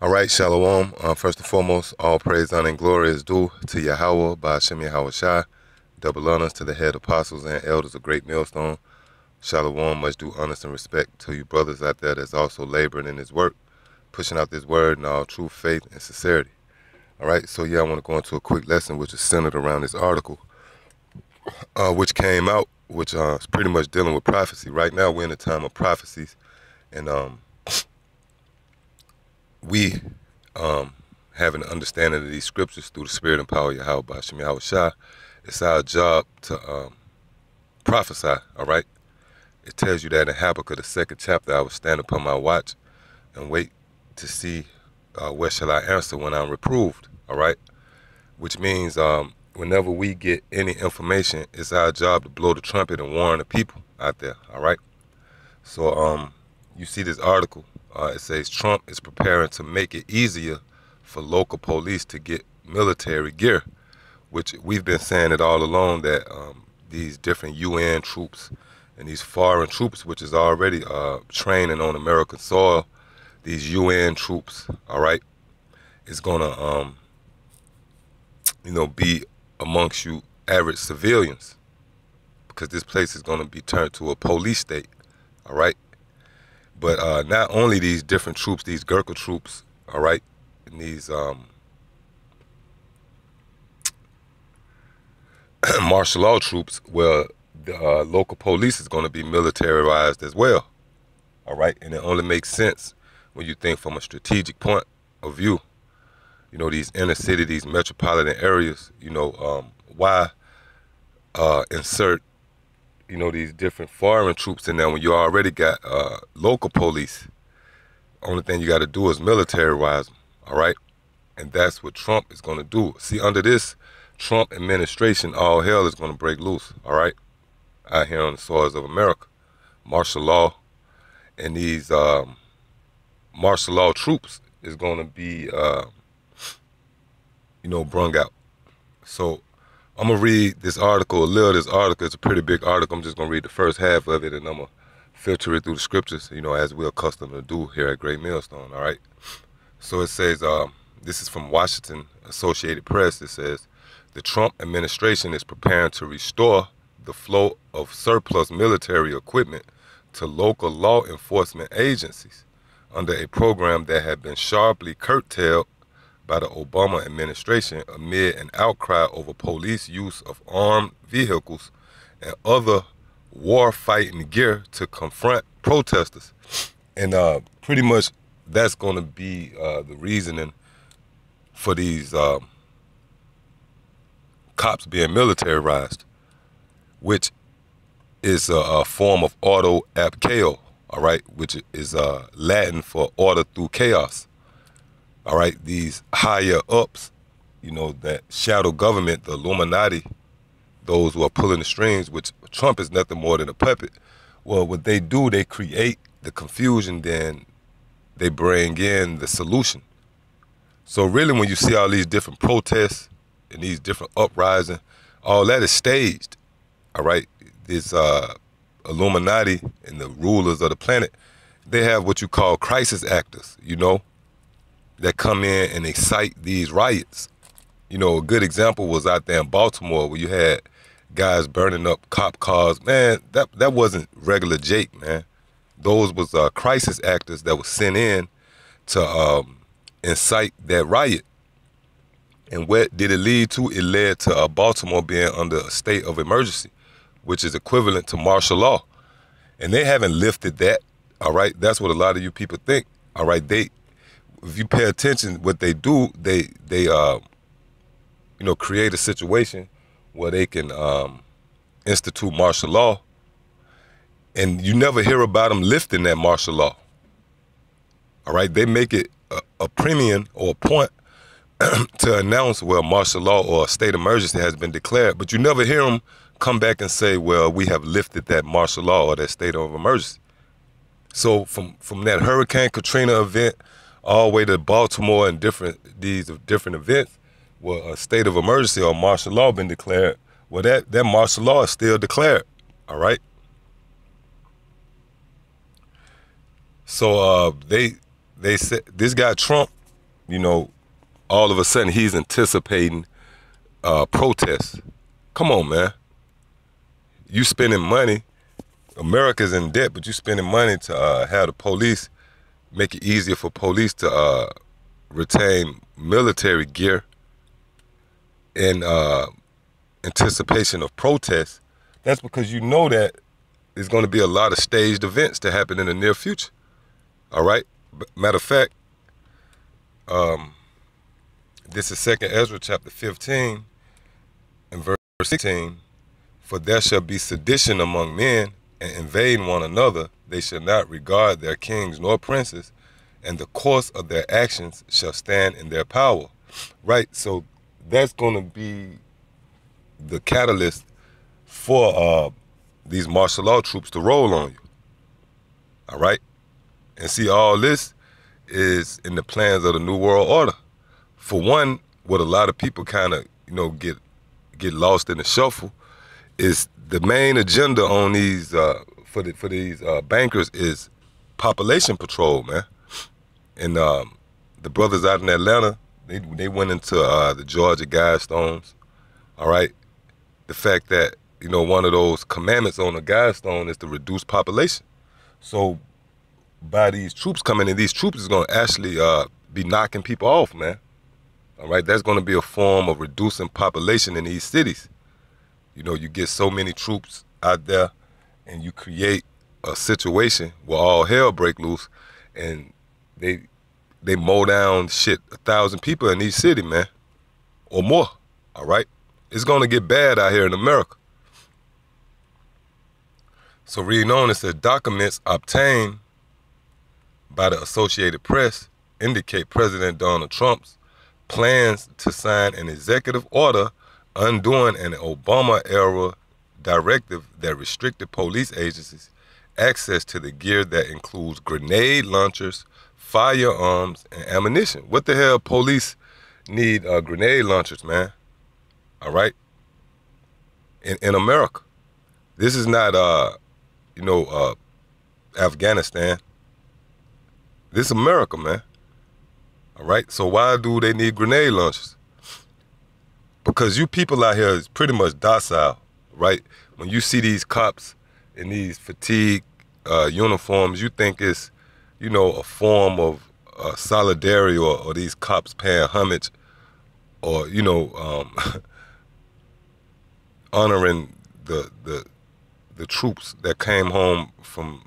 All right, Shalom. First and foremost, all praise, honor, and glory is due to Yahweh by Hashem Yahweh Shai. Double honors to the head apostles and elders of Great Millstone. Shalom, much due honors and respect to you brothers out there that's also laboring in his work, pushing out this word in all true faith and sincerity. All right, so yeah, I want to go into a quick lesson which is centered around this article, which came out, which is pretty much dealing with prophecy. Right now, we're in a time of prophecies, and we have an understanding of these scriptures through the spirit and power of Yahweh by Hashem Yahweh Shai. It's our job to prophesy, all right? It tells you that in Habakkuk, the 2nd chapter, I will stand upon my watch and wait to see where shall I answer when I'm reproved, all right? Which means whenever we get any information, it's our job to blow the trumpet and warn the people out there, all right? So you see this article, it says Trump is preparing to make it easier for local police to get military gear, which we've been saying it all along that these different UN troops and these foreign troops, which is already training on American soil, these UN troops, all right, is gonna, be amongst you average civilians, because this place is gonna be turned to a police state, all right. But not only these different troops, these Gurkha troops, all right, and these martial law troops, well, the local police is going to be militarized as well, all right? And it only makes sense when you think from a strategic point of view. You know, these inner city, these metropolitan areas, why insert, these different foreign troops in there when you already got local police? Only thing you got to do is militarize them, all right? And that's what Trump is going to do. See, under this Trump administration, all hell is going to break loose, all right? Out here on the soils of America. Martial law and these martial law troops is going to be, brung out. So I'm going to read this article, a little of this article. It's a pretty big article. I'm just going to read the first half of it, and I'm going to filter it through the scriptures, as we're accustomed to do here at Great Millstone, all right? So it says, this is from Washington Associated Press. It says, the Trump administration is preparing to restore the flow of surplus military equipment to local law enforcement agencies under a program that had been sharply curtailed by the Obama administration amid an outcry over police use of armed vehicles and other war-fighting gear to confront protesters. And pretty much that's going to be the reasoning for these cops being militarized, which is a form of auto ab chaos, all right, which is Latin for order through chaos. All right, these higher ups, that shadow government, the Illuminati, those who are pulling the strings, which Trump is nothing more than a puppet. Well, what they do, they create the confusion, then they bring in the solution. So really, when you see all these different protests and these different uprisings, all that is staged, all right? This Illuminati and the rulers of the planet, they have what you call crisis actors, that come in and excite these riots. A good example was out there in Baltimore where you had guys burning up cop cars. Man, that wasn't regular Jake, man. Those was crisis actors that was sent in to incite that riot. And what did it lead to? It led to Baltimore being under a state of emergency, which is equivalent to martial law. And they haven't lifted that, all right? That's what a lot of you people think, all right? If you pay attention, what they do, they create a situation where they can institute martial law, and you never hear about them lifting that martial law. All right, they make it a premium or a point to announce, well, martial law or a state emergency has been declared, but you never hear them come back and say, well, we have lifted that martial law or that state of emergency. So from that Hurricane Katrina event all the way to Baltimore and different events where a state of emergency or martial law been declared, well, that martial law is still declared, all right? So they said this guy Trump, you know, all of a sudden he's anticipating protests. Come on, man. You spending money. America's in debt, but you spending money to have the police, make it easier for police to retain military gear in anticipation of protests. That's because you know that there's going to be a lot of staged events to happen in the near future. All right? Matter of fact, this is 2nd Ezra chapter 15 and verse 16. For there shall be sedition among men, and invading one another, they shall not regard their kings nor princes, and the course of their actions shall stand in their power. Right? So that's going to be the catalyst for these martial law troops to roll on you. All right? And see, all this is in the plans of the New World Order. For one, what a lot of people kind of, get lost in the shuffle is the main agenda on these for these bankers is population control, man. And the brothers out in Atlanta, they went into the Georgia Guidestones. All right, the fact that one of those commandments on the Guidestone is to reduce population. So by these troops coming in, these troops is going to actually be knocking people off, man. All right, that's going to be a form of reducing population in these cities. You get so many troops out there and you create a situation where all hell break loose and they mow down 1,000 people in each city, man, or more. All right, it's going to get bad out here in America. So reading on, it says documents obtained by the Associated Press indicate President Donald Trump's plans to sign an executive order undoing an Obama-era directive that restricted police agencies' access to the gear that includes grenade launchers, firearms, and ammunition. What the hell police need grenade launchers, man? All right? In America. This is not, Afghanistan. This is America, man. All right? So why do they need grenade launchers? Because you people out here is pretty much docile, right? When you see these cops in these fatigue uniforms, you think it's, a form of solidarity or these cops paying homage or, honoring the troops that came home from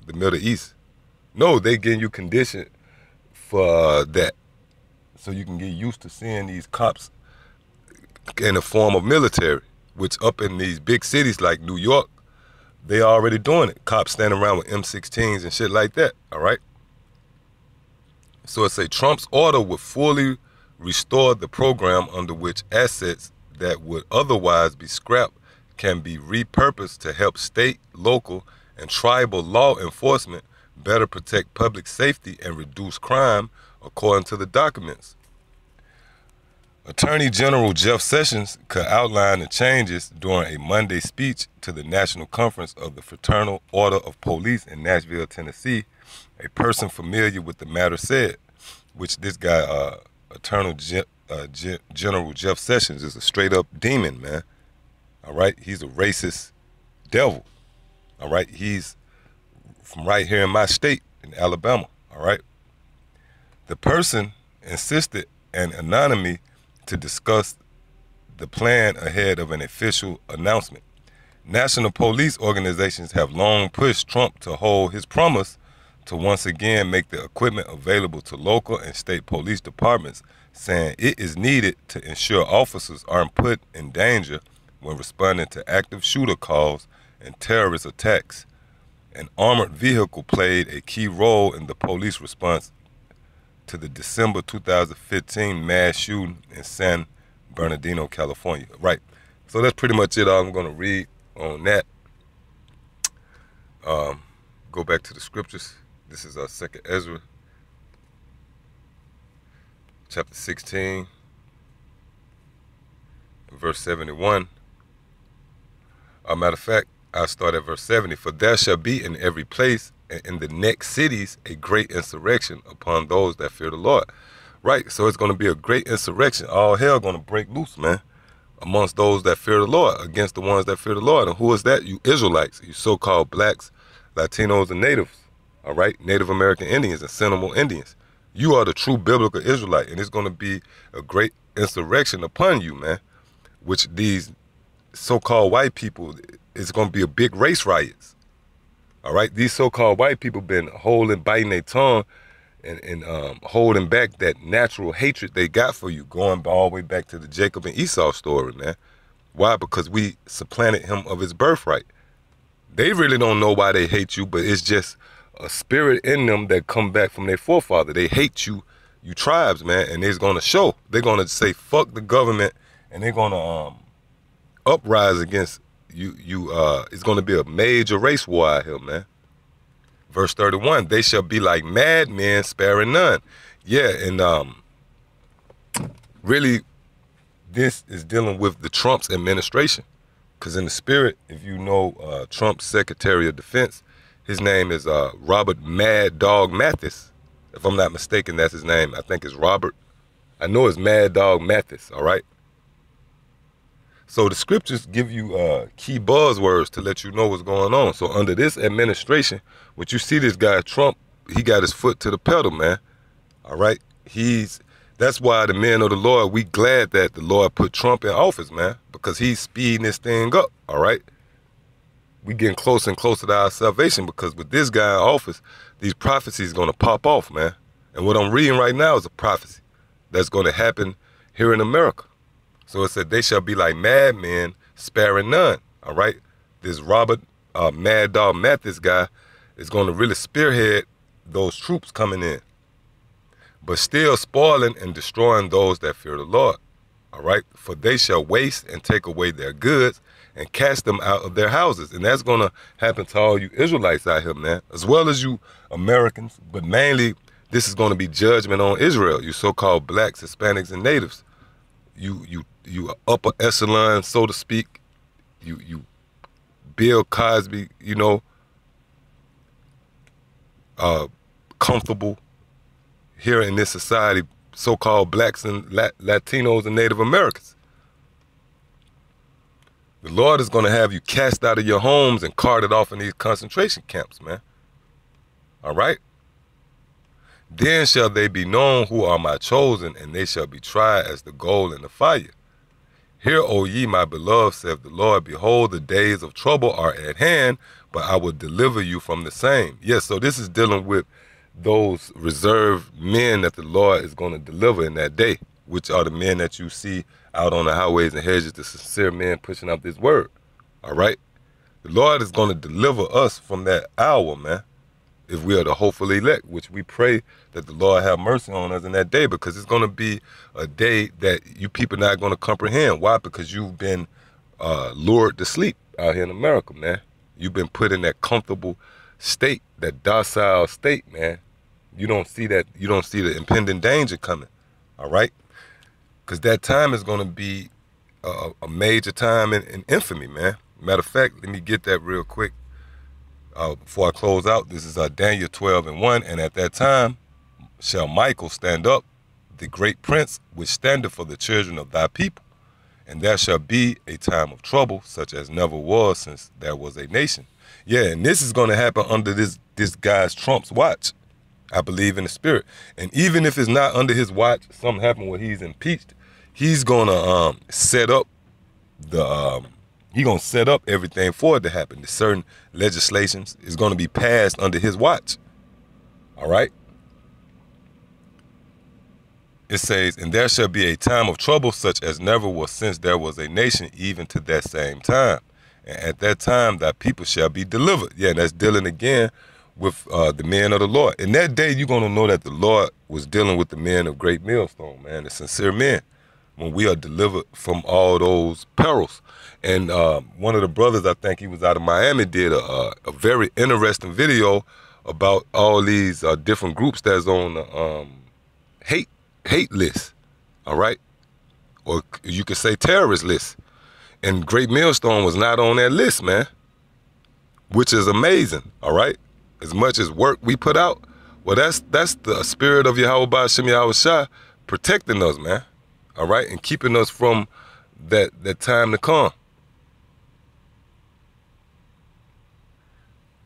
the Middle East. No, they getting you conditioned for that so you can get used to seeing these cops in the form of military, which up in these big cities like New York, they already doing it. Cops standing around with M16s and shit like that, all right? So it say Trump's order would fully restore the program under which assets that would otherwise be scrapped can be repurposed to help state, local, and tribal law enforcement better protect public safety and reduce crime, according to the documents. Attorney General Jeff Sessions could outline the changes during a Monday speech to the National Conference of the Fraternal Order of Police in Nashville, Tennessee. A person familiar with the matter said, which this guy, Attorney General Jeff Sessions, is a straight-up demon, man. All right? He's a racist devil. All right? He's from right here in my state, in Alabama. All right? The person insisted an anonymity to discuss the plan ahead of an official announcement. National police organizations have long pushed Trump to hold his promise to once again make the equipment available to local and state police departments, saying it is needed to ensure officers aren't put in danger when responding to active shooter calls and terrorist attacks. An armored vehicle played a key role in the police response to the December 2015 mass shooting in San Bernardino, California. Right. So that's pretty much it. I'm going to read on that. Go back to the scriptures. This is our 2nd Ezra, chapter 16, verse 71. Matter of fact, I'll start at verse 70. For there shall be in every place and in the next cities a great insurrection upon those that fear the Lord. Right, so it's going to be a great insurrection. All hell going to break loose, man, amongst those that fear the Lord, against the ones that fear the Lord. And who is that? You Israelites, you so-called blacks, Latinos, and natives, all right? Native American Indians and Seminole Indians. You are the true biblical Israelite, and it's going to be a great insurrection upon you, man, which these so-called white people, it's going to be a big race riots, all right? These so-called white people been biting their tongue and holding back that natural hatred they got for you, going all the way back to the Jacob and Esau story, man. Why? Because we supplanted him of his birthright. They really don't know why they hate you, but it's just a spirit in them that come back from their forefather. They hate you, you tribes, man, and it's going to show. They're going to say, fuck the government, and they're going to uprise against you. It's going to be a major race war out here, man. Verse 31, they shall be like madmen, sparing none. Yeah, and really, this is dealing with the Trump's administration. Because in the spirit, if you know Trump's Secretary of Defense, his name is Robert Mad Dog Mathis. If I'm not mistaken, that's his name. I think it's Robert. I know it's Mad Dog Mathis, all right? So the scriptures give you key buzzwords to let you know what's going on. So under this administration, what you see this guy, Trump, he got his foot to the pedal, man. All right? That's why the men of the Lord, we glad that the Lord put Trump in office, man, because he's speeding this thing up, all right? We getting closer and closer to our salvation because with this guy in office, these prophecies going to pop off, man. And what I'm reading right now is a prophecy that's going to happen here in America. So it said, they shall be like madmen, sparing none, all right? This Robert Mad Dog Mathis guy is going to really spearhead those troops coming in, but still spoiling and destroying those that fear the Lord, all right? For they shall waste and take away their goods and cast them out of their houses. And that's going to happen to all you Israelites out here, man, as well as you Americans, but mainly this is going to be judgment on Israel, you so-called blacks, Hispanics, and natives. You upper echelon, so to speak. You Bill Cosby, you know, comfortable here in this society, so-called blacks and Latinos and Native Americans. The Lord is going to have you cast out of your homes and carted off in these concentration camps, man. All right? Then shall they be known who are my chosen, and they shall be tried as the gold in the fire. Hear, O ye, my beloved, saith the Lord, behold, the days of trouble are at hand, but I will deliver you from the same. Yes, so this is dealing with those reserved men that the Lord is going to deliver in that day, which are the men that you see out on the highways and hedges, the sincere men pushing out this word. All right? The Lord is going to deliver us from that hour, man, if we are the hopeful elect, which we pray that the Lord have mercy on us in that day, because it's going to be a day that you people not going to comprehend. Why? Because you've been lured to sleep out here in America, man. You've been put in that comfortable state, that docile state, man. You don't see that. You don't see the impending danger coming, all right? Because that time is going to be a major time in infamy, man. Matter of fact, let me get that real quick. Before I close out, this is Daniel 12:1, and at that time shall Michael stand up, the great prince, which standeth for the children of thy people. And there shall be a time of trouble, such as never was since there was a nation. Yeah, and this is going to happen under this guy's Trump's watch. I believe in the spirit. And even if it's not under his watch, something happened where he's impeached, he's going to set up everything for it to happen. The certain legislations is going to be passed under his watch. All right? It says, and there shall be a time of trouble such as never was since there was a nation, even to that same time. And at that time, thy people shall be delivered. Yeah, and that's dealing again with the men of the Lord. In that day, you're going to know that the Lord was dealing with the men of great millstone, man, the sincere men, when we are delivered from all those perils. And one of the brothers, I think he was out of Miami, did a very interesting video about all these different groups that's on the hate list, all right? Or you could say terrorist list. And Great Millstone was not on that list, man, which is amazing, all right? As much as work we put out, well, that's the spirit of Yahweh Ba'Shem Yahweh Shai protecting us, man. All right, and keeping us from that time to come.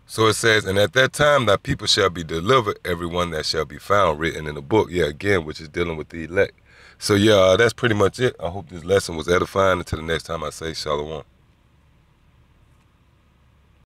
So it says, and at that time thy people shall be delivered, everyone that shall be found written in the book. Yeah, again, which is dealing with the elect. So yeah, that's pretty much it. I hope this lesson was edifying. Until the next time I say shalom.